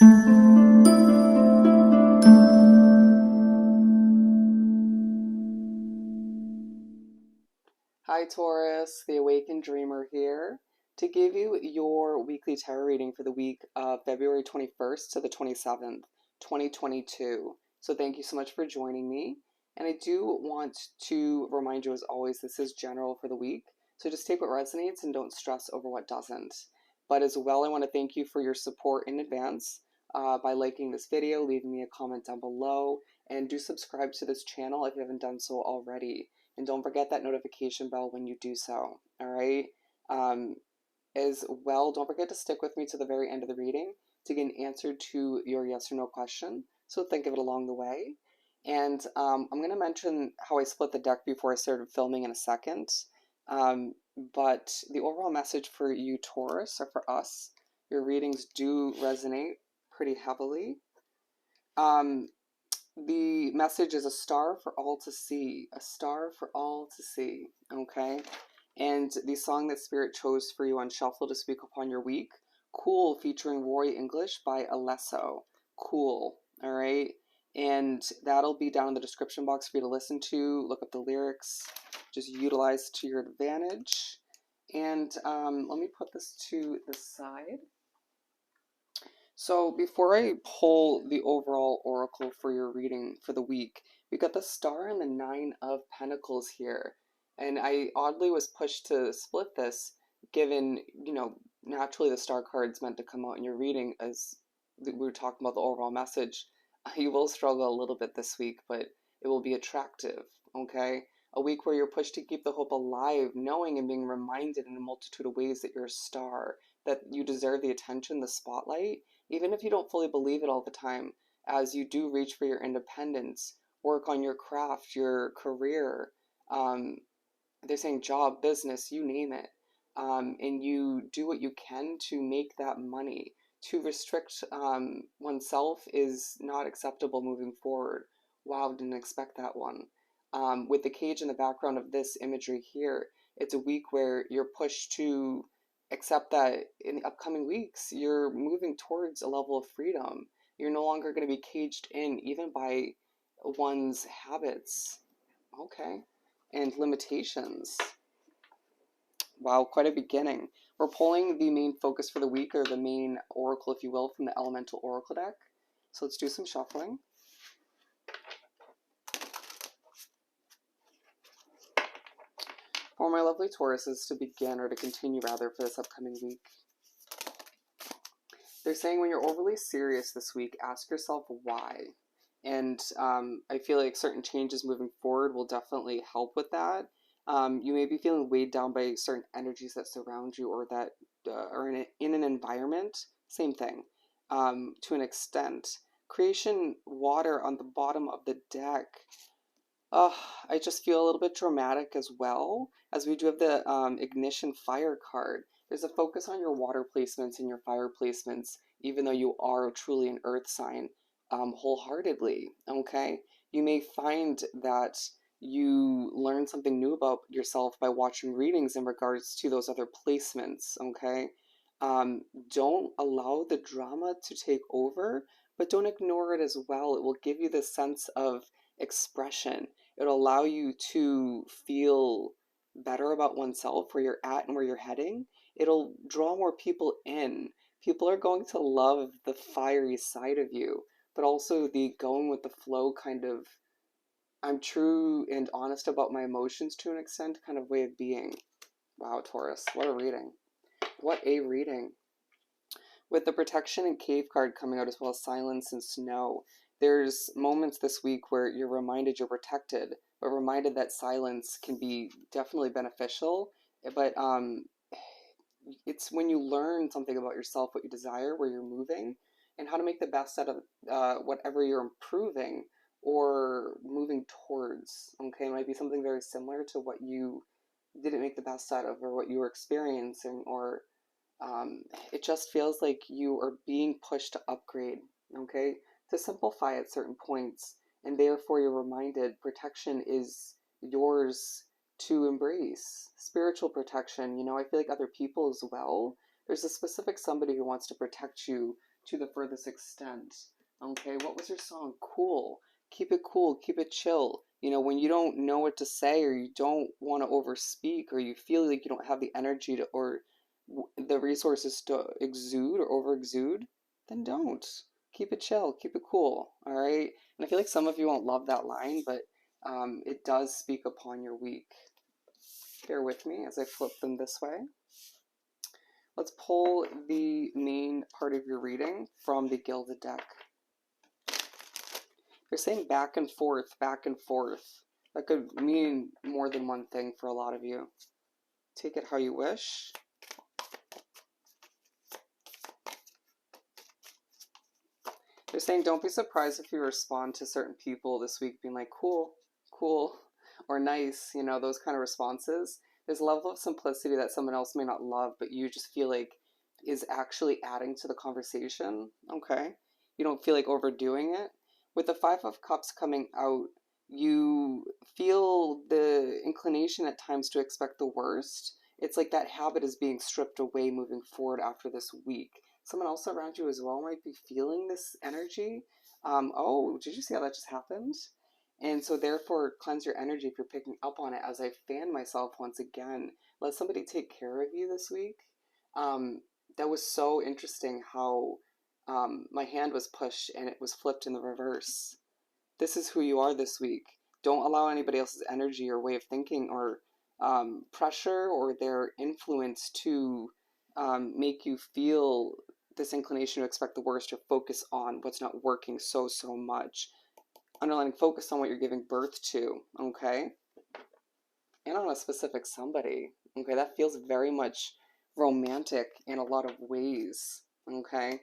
Hi Taurus, the Awakened Dreamer here to give you your weekly tarot reading for the week of February 21st to the 27th, 2022. So thank you so much for joining me. And I do want to remind you, as always, this is general for the week. So just take what resonates and don't stress over what doesn't. But as well, I want to thank you for your support in advance by liking this video, leaving me a comment down below, and do subscribe to this channel if you haven't done so already. And don't forget that notification bell when you do so, all right? As well, don't forget to stick with me to the very end of the reading to get an answer to your yes or no question. So think of it along the way. And I'm going to mention how I split the deck before I started filming in a second. But the overall message for you, Taurus, or for us, your readings do resonate pretty heavily. The message is a star for all to see, a star for all to see, okay? And the song that Spirit chose for you on Shuffle to speak upon your week, Cool, featuring Roy English by Alesso. Cool, all right? And that'll be down in the description box for you to listen to, look up the lyrics, just utilize to your advantage. And let me put this to the side. So before I pull the overall oracle for your reading for the week, we got the star and the 9 of Pentacles here. And I oddly was pushed to split this, given, naturally the star card's meant to come out in your reading as we were talking about the overall message. You will struggle a little bit this week, but it will be attractive, okay? A week where you're pushed to keep the hope alive, knowing and being reminded in a multitude of ways that you're a star, that you deserve the attention, the spotlight, even if you don't fully believe it all the time, as you do reach for your independence, work on your craft, your career, they're saying job, business, you name it, and you do what you can to make that money. To restrict oneself is not acceptable moving forward. Wow, didn't expect that one. With the cage in the background of this imagery here, it's a week where you're pushed to accept that in the upcoming weeks, you're moving towards a level of freedom. You're no longer going to be caged in, even by one's habits, okay, and limitations. Wow, quite a beginning. We're pulling the main focus for the week, or the main oracle, if you will, from the Elemental Oracle deck. So let's do some shuffling. For my lovely Tauruses to begin, or to continue rather, for this upcoming week, they're saying when you're overly serious this week, ask yourself why. And I feel like certain changes moving forward will definitely help with that. You may be feeling weighed down by certain energies that surround you, or that are in an environment. Same thing, to an extent. Creation water on the bottom of the deck. I just feel a little bit dramatic as well, as we do have the ignition fire card. There's a focus on your water placements and your fire placements, even though you are truly an earth sign, wholeheartedly, okay? You may find that you learn something new about yourself by watching readings in regards to those other placements, okay? Don't allow the drama to take over, but don't ignore it as well. It will give you this sense of expression. It'll allow you to feel better about oneself, where you're at and where you're heading. It'll draw more people in. People are going to love the fiery side of you, but also the going with the flow kind of, I'm true and honest about my emotions to an extent kind of way of being. Wow, Taurus, what a reading. What a reading. With the protection and cave card coming out, as well as silence and snow, there's moments this week where you're reminded you're protected, but reminded that silence can be definitely beneficial. But it's when you learn something about yourself, what you desire, where you're moving, and how to make the best out of whatever you're improving or moving towards. Okay, it might be something very similar to what you didn't make the best out of, or what you were experiencing, or it just feels like you are being pushed to upgrade, okay, to simplify at certain points, and therefore you're reminded protection is yours to embrace. Spiritual protection, I feel like other people as well. There's a specific somebody who wants to protect you to the furthest extent. Okay, what was your song? Cool. Keep it cool, keep it chill. You know, when you don't know what to say or you don't want to overspeak or you feel like you don't have the energy to or the resources to exude or over exude, then don't. Keep it chill, keep it cool, all right? And I feel like some of you won't love that line, but it does speak upon your week. Bear with me as I flip them this way. Let's pull the main part of your reading from the Gilded deck. They're saying back and forth, back and forth. That could mean more than one thing for a lot of you. Take it how you wish. They're saying don't be surprised if you respond to certain people this week being like, cool, cool, or nice, you know, those kind of responses. There's a level of simplicity that someone else may not love, but you just feel like is actually adding to the conversation, okay? You don't feel like overdoing it. With the Five of Cups coming out, you feel the inclination at times to expect the worst. It's like that habit is being stripped away moving forward after this week. Someone else around you as well might be feeling this energy. Oh, did you see how that just happened? And so therefore cleanse your energy if you're picking up on it as I fan myself once again. Let somebody take care of you this week. That was so interesting how my hand was pushed and it was flipped in the reverse. This is who you are this week. Don't allow anybody else's energy or way of thinking or pressure or their influence to make you feel this inclination to expect the worst or focus on what's not working so much. Underlining, focus on what you're giving birth to, okay? And on a specific somebody, okay? That feels very much romantic in a lot of ways, okay?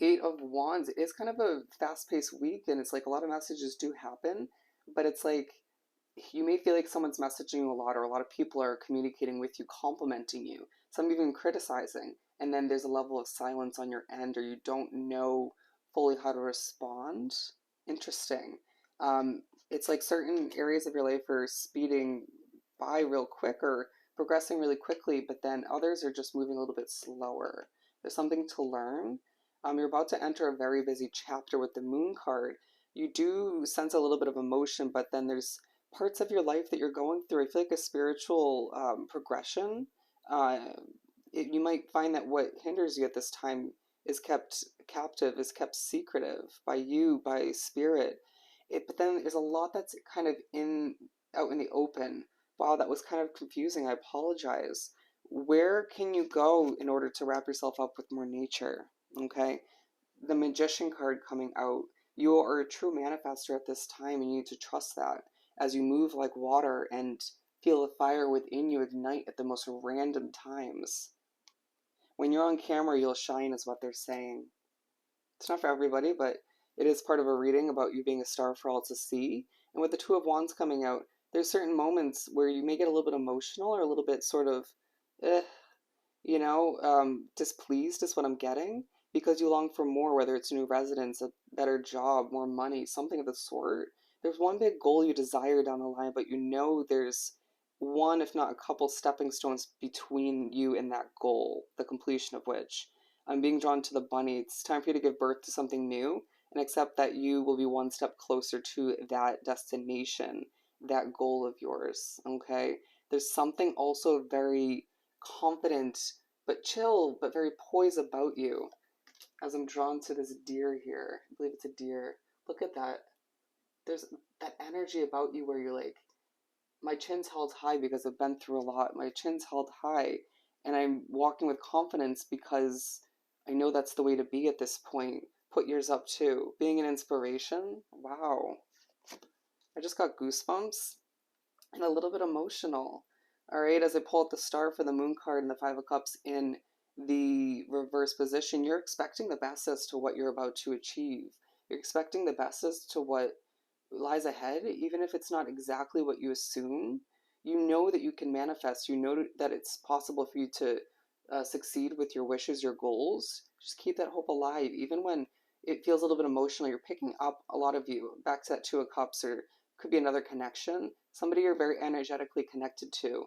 Eight of Wands is kind of a fast-paced week, and it's like a lot of messages do happen, but it's like you may feel like someone's messaging you a lot, or a lot of people are communicating with you, complimenting you, some even criticizing, and then there's a level of silence on your end, or you don't know fully how to respond. Interesting. It's like certain areas of your life are speeding by real quick or progressing really quickly, but then others are just moving a little bit slower. There's something to learn. You're about to enter a very busy chapter with the Moon card. You do sense a little bit of emotion, but then there's parts of your life that you're going through. I feel like a spiritual progression. Uh, you might find that what hinders you at this time is kept captive, is kept secretive by you, by spirit. But then there's a lot that's kind of out in the open. Wow, that was kind of confusing. I apologize. Where can you go in order to wrap yourself up with more nature? Okay, the Magician card coming out. You are a true manifester at this time, and you need to trust that as you move like water and feel the fire within you ignite at the most random times. When you're on camera, you'll shine, is what they're saying. It's not for everybody, but it is part of a reading about you being a star for all to see. And with the Two of Wands coming out, there's certain moments where you may get a little bit emotional or a little bit sort of, eh, displeased is what I'm getting because you long for more, whether it's a new residence, a better job, more money, something of the sort. There's one big goal you desire down the line, but you know there's one, if not a couple, stepping stones between you and that goal, the completion of which. I'm being drawn to the bunny. It's time for you to give birth to something new and accept that you will be one step closer to that destination, that goal of yours, okay? There's something also very confident but chill but very poised about you as I'm drawn to this deer here. I believe it's a deer. Look at that. There's that energy about you where you're like, my chin's held high because I've been through a lot. My chin's held high and I'm walking with confidence because I know that's the way to be at this point. Put yours up too. Being an inspiration. Wow. I just got goosebumps and a little bit emotional. All right, as I pull out the star for the Moon card and the Five of Cups in the reverse position, you're expecting the best as to what you're about to achieve. You're expecting the best as to what lies ahead, even if it's not exactly what you assume. You know that you can manifest. You know that it's possible for you to succeed with your wishes, your goals. Just keep that hope alive, even when it feels a little bit emotional. You're picking up a lot of you back to that Two of Cups, or could be another connection, somebody you're very energetically connected to.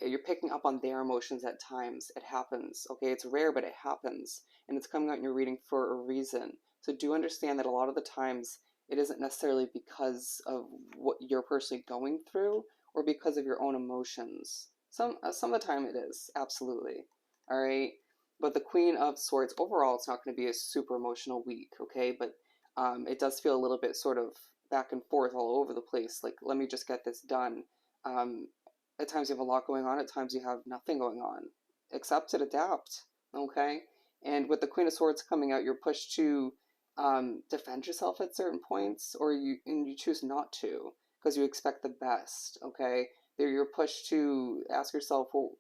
you're picking up on their emotions at times. It happens. Okay, it's rare, but it happens, and it's coming out in your reading for a reason. So do understand that a lot of the times it isn't necessarily because of what you're personally going through or because of your own emotions. Some of the time it is, absolutely. All right. But the Queen of Swords, overall, it's not going to be a super emotional week, okay? But it does feel a little bit sort of back and forth all over the place. Like, let me just get this done. Um, at times you have a lot going on, at times you have nothing going on. Accept it, adapt, okay? And with the Queen of Swords coming out, you're pushed to defend yourself at certain points, or you choose not to because you expect the best, okay? There you're pushed to ask yourself, well,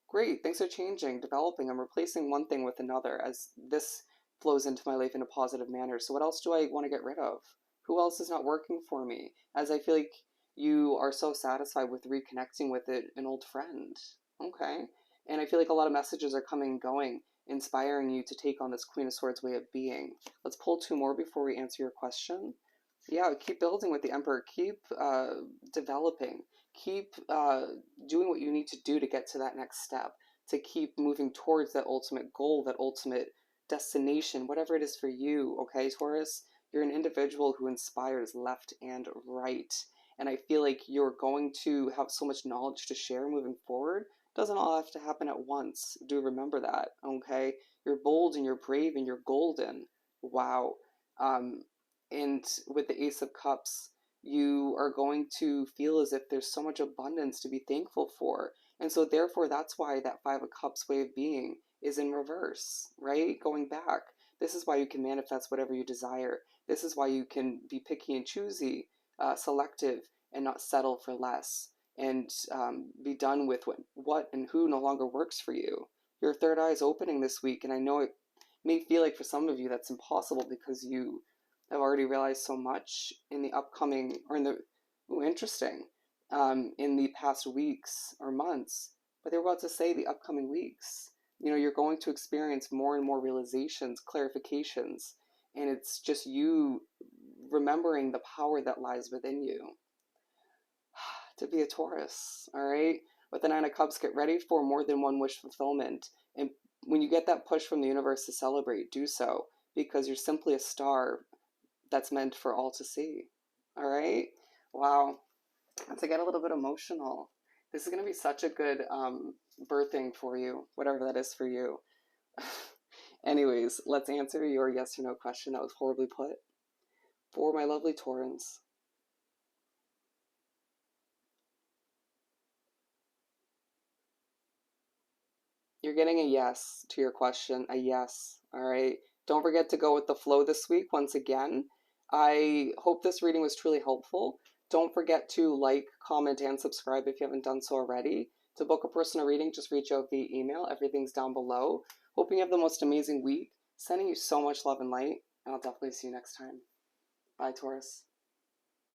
great, things are changing, developing. I'm replacing one thing with another as this flows into my life in a positive manner. So what else do I want to get rid of? Who else is not working for me? As I feel like you are so satisfied with reconnecting with an old friend. Okay. And I feel like a lot of messages are coming and going, inspiring you to take on this Queen of Swords way of being. Let's pull two more before we answer your question. Yeah, keep building with the Emperor. Keep developing. Keep doing what you need to do to get to that next step, to keep moving towards that ultimate goal, that ultimate destination, whatever it is for you. Okay, Taurus? You're an individual who inspires left and right. And I feel like you're going to have so much knowledge to share moving forward. Doesn't all have to happen at once. Do remember that, okay? You're bold and you're brave and you're golden. Wow. Um, and with the Ace of Cups, you are going to feel as if there's so much abundance to be thankful for. And so, therefore, that's why that Five of Cups way of being is in reverse, right? Going back. This is why you can manifest whatever you desire. This is why you can be picky and choosy, selective, and not settle for less, and be done with what and who no longer works for you. Your third eye is opening this week, and I know it may feel like for some of you that's impossible because you have already realized so much in the upcoming, or in the, ooh, interesting, in the past weeks or months. But they're about to say the upcoming weeks. You know, you're going to experience more and more realizations, clarifications, and it's just you remembering the power that lies within you to be a Taurus, all right? With the Nine of Cups, get ready for more than one wish fulfillment. And when you get that push from the universe to celebrate, do so because you're simply a star that's meant for all to see. All right? Wow. To get a little bit emotional. This is going to be such a good birthing for you, whatever that is for you. Anyways, let's answer your yes or no question that was horribly put. For my lovely Taurans, you're getting a yes to your question, a yes. All right. Don't forget to go with the flow this week once again. I hope this reading was truly helpful. Don't forget to like, comment, and subscribe if you haven't done so already. To book a personal reading, just reach out via email. Everything's down below. Hoping you have the most amazing week. Sending you so much love and light, and I'll definitely see you next time. Bye, Taurus.